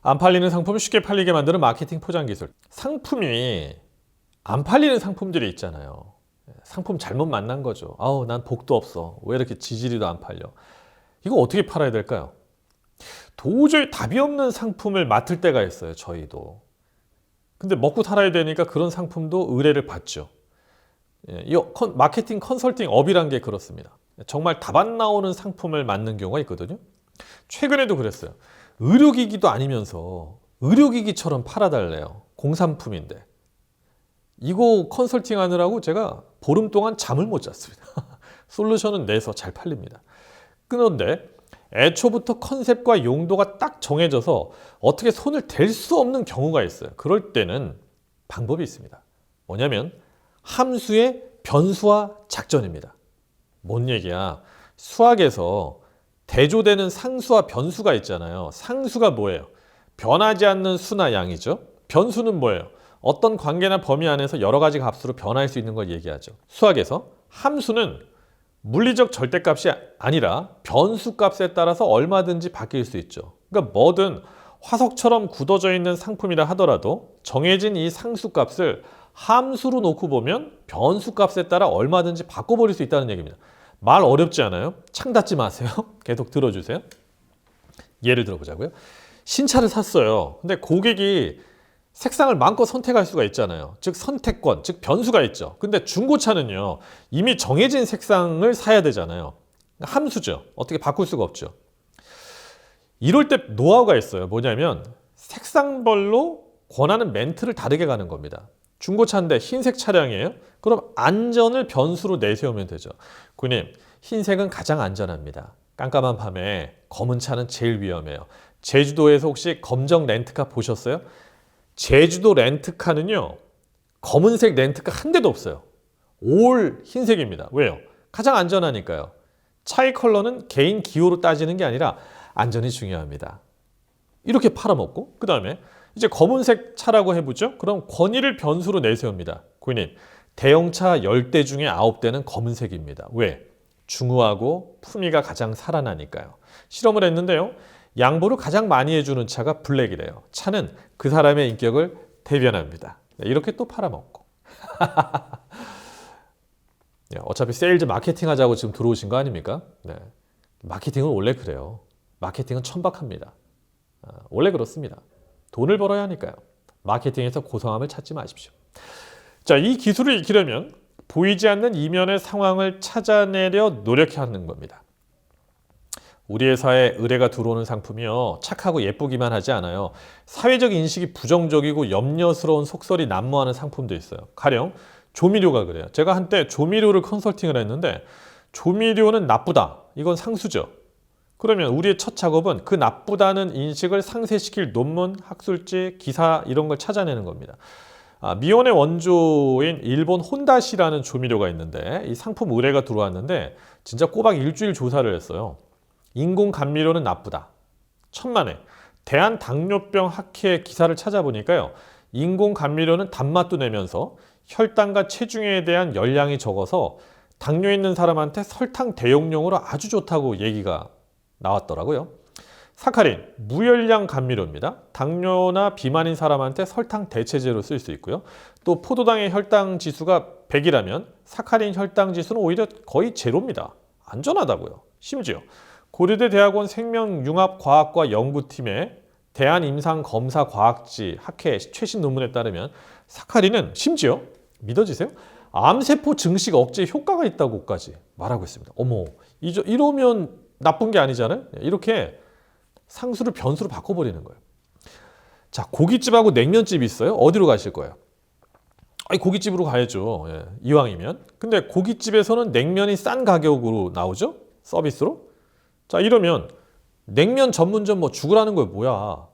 안 팔리는 상품을 쉽게 팔리게 만드는 마케팅 포장 기술. 상품이 안 팔리는 상품들이 있잖아요. 상품 잘못 만난 거죠. 아우, 난 복도 없어. 왜 이렇게 지지리도 안 팔려? 이거 어떻게 팔아야 될까요? 도저히 답이 없는 상품을 맡을 때가 있어요, 저희도. 근데 먹고 살아야 되니까 그런 상품도 의뢰를 받죠. 이 마케팅 컨설팅 업이란 게 그렇습니다. 정말 답 안 나오는 상품을 맡는 경우가 있거든요. 최근에도 그랬어요. 의료기기도 아니면서 의료기기처럼 팔아달래요. 공산품인데. 이거 컨설팅 하느라고 제가 보름 동안 잠을 못 잤습니다. 솔루션은 내서 잘 팔립니다. 그런데 애초부터 컨셉과 용도가 딱 정해져서 어떻게 손을 댈 수 없는 경우가 있어요. 그럴 때는 방법이 있습니다. 뭐냐면 함수의 변수와 작전입니다. 뭔 얘기야? 수학에서 대조되는 상수와 변수가 있잖아요. 상수가 뭐예요? 변하지 않는 수나 양이죠. 변수는 뭐예요? 어떤 관계나 범위 안에서 여러 가지 값으로 변할 수 있는 걸 얘기하죠. 수학에서 함수는 물리적 절대값이 아니라 변수값에 따라서 얼마든지 바뀔 수 있죠. 그러니까 뭐든 화석처럼 굳어져 있는 상품이라 하더라도 정해진 이 상수값을 함수로 놓고 보면 변수값에 따라 얼마든지 바꿔버릴 수 있다는 얘기입니다. 말 어렵지 않아요? 창 닫지 마세요. 계속 들어주세요. 예를 들어보자고요. 신차를 샀어요. 근데 고객이 색상을 마음껏 선택할 수가 있잖아요. 즉 선택권, 즉 변수가 있죠. 근데 중고차는요, 이미 정해진 색상을 사야 되잖아요. 함수죠. 어떻게 바꿀 수가 없죠. 이럴 때 노하우가 있어요. 뭐냐면 색상별로 권하는 멘트를 다르게 가는 겁니다. 중고차인데 흰색 차량이에요? 그럼 안전을 변수로 내세우면 되죠. 고객님, 흰색은 가장 안전합니다. 깜깜한 밤에 검은 차는 제일 위험해요. 제주도에서 혹시 검정 렌트카 보셨어요? 제주도 렌트카는요, 검은색 렌트카 한 대도 없어요. 올 흰색입니다. 왜요? 가장 안전하니까요. 차의 컬러는 개인 기호로 따지는 게 아니라 안전이 중요합니다. 이렇게 팔아먹고, 그 다음에 이제 검은색 차라고 해보죠. 그럼 권위를 변수로 내세웁니다. 고객님, 대형차 10대 중에 9대는 검은색입니다. 왜? 중후하고 품위가 가장 살아나니까요. 실험을 했는데요. 양보를 가장 많이 해주는 차가 블랙이래요. 차는 그 사람의 인격을 대변합니다. 이렇게 또 팔아먹고. 어차피 세일즈 마케팅 하자고 지금 들어오신 거 아닙니까? 네. 마케팅은 원래 그래요. 마케팅은 천박합니다. 원래 그렇습니다. 돈을 벌어야 하니까요. 마케팅에서 고상함을 찾지 마십시오. 자, 이 기술을 익히려면 보이지 않는 이면의 상황을 찾아내려 노력하는 겁니다. 우리 회사에 의뢰가 들어오는 상품이요, 착하고 예쁘기만 하지 않아요. 사회적 인식이 부정적이고 염려스러운 속설이 난무하는 상품도 있어요. 가령 조미료가 그래요. 제가 한때 조미료를 컨설팅을 했는데 조미료는 나쁘다. 이건 상수죠. 그러면 우리의 첫 작업은 그 나쁘다는 인식을 상쇄시킬 논문, 학술지, 기사 이런 걸 찾아내는 겁니다. 미온의 원조인 일본 혼다시라는 조미료가 있는데 이 상품 의뢰가 들어왔는데 진짜 꼬박 일주일 조사를 했어요. 인공 감미료는 나쁘다. 천만에. 대한당뇨병 학회 기사를 찾아보니까요. 인공 감미료는 단맛도 내면서 혈당과 체중에 대한 열량이 적어서 당뇨 있는 사람한테 설탕 대용량으로 아주 좋다고 얘기가 나왔더라고요. 사카린, 무열량 감미료입니다. 당뇨나 비만인 사람한테 설탕 대체제로 쓸 수 있고요. 또 포도당의 혈당 지수가 100이라면 사카린 혈당 지수는 오히려 거의 제로입니다. 안전하다고요. 심지어 고려대 대학원 생명융합과학과 연구팀의 대한임상검사과학지 학회 최신 논문에 따르면 사카린은 심지어 믿어지세요? 암세포 증식 억제 효과가 있다고까지 말하고 있습니다. 어머, 이러면 나쁜 게 아니잖아요. 이렇게 상수를 변수로 바꿔버리는 거예요. 자, 고깃집하고 냉면집이 있어요. 어디로 가실 거예요? 고깃집으로 가야죠. 예, 이왕이면. 근데 고깃집에서는 냉면이 싼 가격으로 나오죠? 서비스로. 자, 이러면 냉면 전문점 뭐 죽으라는 거예요. 뭐야?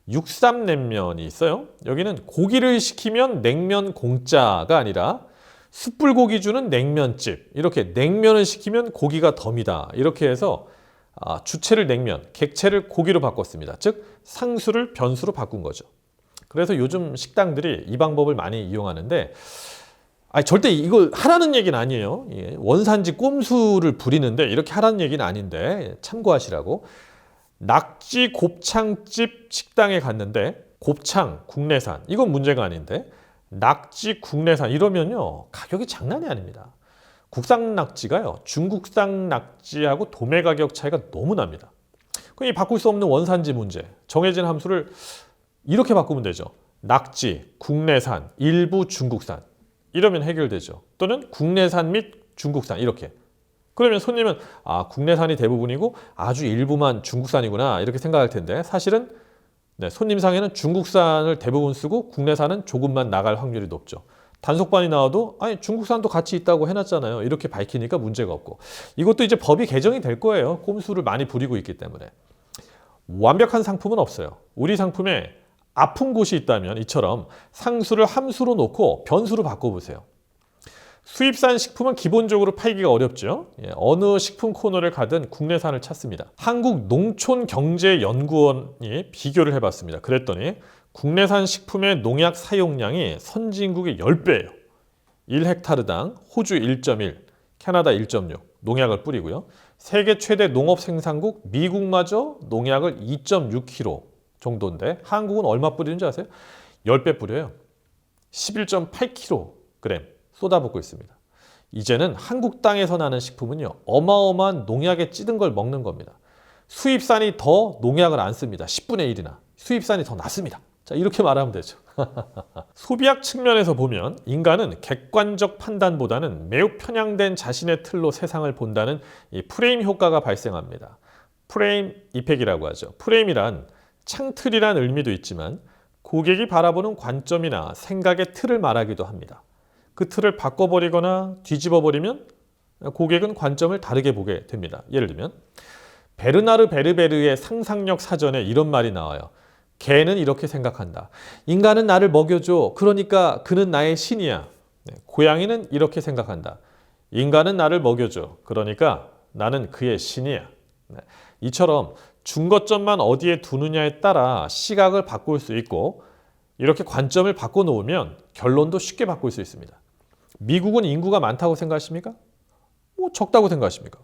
육삼냉면이 있어요. 여기는 고기를 시키면 냉면 공짜가 아니라 숯불고기 주는 냉면집. 이렇게 냉면을 시키면 고기가 덤이다. 이렇게 해서 주체를 냉면, 객체를 고기로 바꿨습니다. 즉 상수를 변수로 바꾼 거죠. 그래서 요즘 식당들이 이 방법을 많이 이용하는데 절대 이거 하라는 얘기는 아니에요. 원산지 꼼수를 부리는데 이렇게 하라는 얘기는 아닌데 참고하시라고. 낙지 곱창집 식당에 갔는데 곱창 국내산 이건 문제가 아닌데 낙지 국내산 이러면요 가격이 장난이 아닙니다. 국산 낙지가요 중국산 낙지하고 도매 가격 차이가 너무 납니다. 그럼 이 바꿀 수 없는 원산지 문제 정해진 함수를 이렇게 바꾸면 되죠. 낙지 국내산 일부 중국산 이러면 해결되죠. 또는 국내산 및 중국산 이렇게. 그러면 손님은 국내산이 대부분이고 아주 일부만 중국산이구나 이렇게 생각할 텐데 사실은 손님 상에는 중국산을 대부분 쓰고 국내산은 조금만 나갈 확률이 높죠. 단속반이 나와도 아니 중국산도 같이 있다고 해놨잖아요. 이렇게 밝히니까 문제가 없고 이것도 이제 법이 개정이 될 거예요. 꼼수를 많이 부리고 있기 때문에. 완벽한 상품은 없어요. 우리 상품에 아픈 곳이 있다면 이처럼 상수를 함수로 놓고 변수로 바꿔보세요. 수입산 식품은 기본적으로 팔기가 어렵죠. 어느 식품 코너를 가든 국내산을 찾습니다. 한국농촌경제연구원이 비교를 해봤습니다. 그랬더니 국내산 식품의 농약 사용량이 선진국의 10배예요. 1헥타르당 호주 1.1, 캐나다 1.6 농약을 뿌리고요. 세계 최대 농업 생산국 미국마저 농약을 2.6kg 정도인데 한국은 얼마 뿌리는지 아세요? 10배 뿌려요. 11.8kg 쏟아붓고 있습니다. 이제는 한국 땅에서 나는 식품은요 어마어마한 농약에 찌든 걸 먹는 겁니다. 수입산이 더 농약을 안 씁니다. 10분의 1이나 수입산이 더 낫습니다. 자 이렇게 말하면 되죠. 소비학 측면에서 보면 인간은 객관적 판단보다는 매우 편향된 자신의 틀로 세상을 본다는 이 프레임 효과가 발생합니다. 프레임 이펙이라고 하죠. 프레임이란 창틀이란 의미도 있지만 고객이 바라보는 관점이나 생각의 틀을 말하기도 합니다. 그 틀을 바꿔버리거나 뒤집어버리면 고객은 관점을 다르게 보게 됩니다. 예를 들면 베르나르 베르베르의 상상력 사전에 이런 말이 나와요. 개는 이렇게 생각한다. 인간은 나를 먹여줘. 그러니까 그는 나의 신이야. 고양이는 이렇게 생각한다. 인간은 나를 먹여줘. 그러니까 나는 그의 신이야. 이처럼 중거점만 어디에 두느냐에 따라 시각을 바꿀 수 있고 이렇게 관점을 바꿔놓으면 결론도 쉽게 바꿀 수 있습니다. 미국은 인구가 많다고 생각하십니까? 적다고 생각하십니까?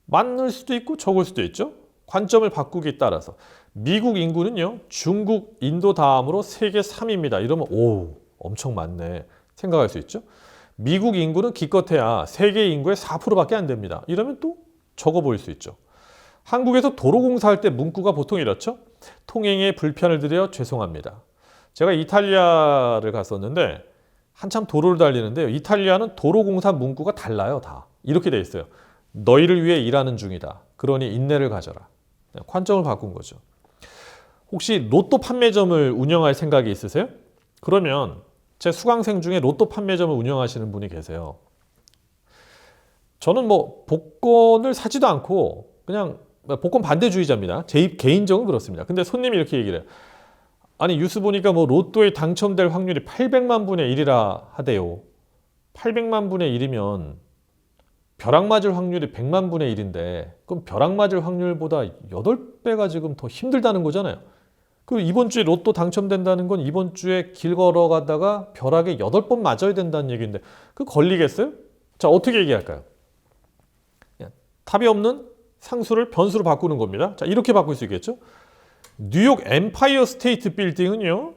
많을 수도 있고 적을 수도 있죠. 관점을 바꾸기에 따라서 미국 인구는요 중국, 인도 다음으로 세계 3위입니다. 이러면 엄청 많네 생각할 수 있죠. 미국 인구는 기껏해야 세계 인구의 4%밖에 안 됩니다. 이러면 또 적어 보일 수 있죠. 한국에서 도로 공사할 때 문구가 보통 이렇죠. 통행에 불편을 드려 죄송합니다. 제가 이탈리아를 갔었는데 한참 도로를 달리는데요. 이탈리아는 도로공사 문구가 달라요. 다 이렇게 돼 있어요. 너희를 위해 일하는 중이다. 그러니 인내를 가져라. 관점을 바꾼 거죠. 혹시 로또 판매점을 운영할 생각이 있으세요? 그러면 제 수강생 중에 로또 판매점을 운영하시는 분이 계세요. 저는 복권을 사지도 않고 그냥 복권 반대주의자입니다. 제 개인적으로 그렇습니다. 근데 손님이 이렇게 얘기를 해요. 아니 뉴스 보니까 로또에 당첨될 확률이 800만 분의 1이라 하대요. 800만 분의 1이면 벼락 맞을 확률이 100만 분의 1인데 그럼 벼락 맞을 확률보다 8배가 지금 더 힘들다는 거잖아요. 그 이번 주에 로또 당첨된다는 건 이번 주에 길 걸어가다가 벼락에 8번 맞아야 된다는 얘기인데 그 걸리겠어요? 자 어떻게 얘기할까요? 답이 없는 상수를 변수로 바꾸는 겁니다. 자 이렇게 바꿀 수 있겠죠? 뉴욕 엠파이어 스테이트 빌딩은요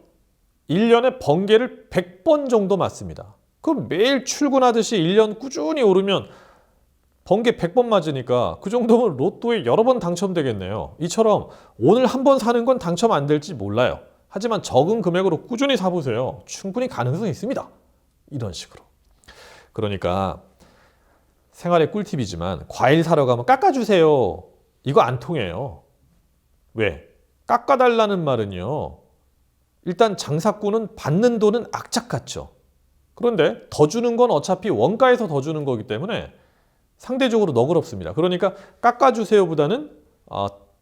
1년에 번개를 100번 정도 맞습니다. 그럼 매일 출근하듯이 1년 꾸준히 오르면 번개 100번 맞으니까 그 정도면 로또에 여러 번 당첨되겠네요. 이처럼 오늘 한 번 사는 건 당첨 안 될지 몰라요. 하지만 적은 금액으로 꾸준히 사보세요. 충분히 가능성이 있습니다. 이런 식으로. 그러니까 생활의 꿀팁이지만 과일 사러 가면 깎아주세요. 이거 안 통해요. 왜? 깎아달라는 말은요. 일단 장사꾼은 받는 돈은 악착 같죠. 그런데 더 주는 건 어차피 원가에서 더 주는 거기 때문에 상대적으로 너그럽습니다. 그러니까 깎아주세요보다는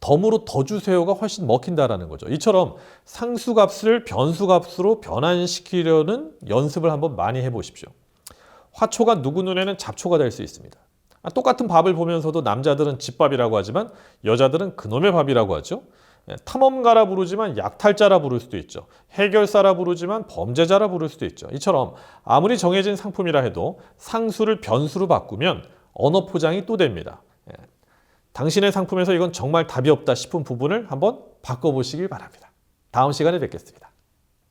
덤으로 더 주세요가 훨씬 먹힌다라는 거죠. 이처럼 상수값을 변수값으로 변환시키려는 연습을 한번 많이 해보십시오. 화초가 누구 눈에는 잡초가 될 수 있습니다. 똑같은 밥을 보면서도 남자들은 집밥이라고 하지만 여자들은 그놈의 밥이라고 하죠. 탐험가라 부르지만 약탈자라 부를 수도 있죠. 해결사라 부르지만 범죄자라 부를 수도 있죠. 이처럼 아무리 정해진 상품이라 해도 상수를 변수로 바꾸면 언어 포장이 또 됩니다. 당신의 상품에서 이건 정말 답이 없다 싶은 부분을 한번 바꿔보시길 바랍니다. 다음 시간에 뵙겠습니다.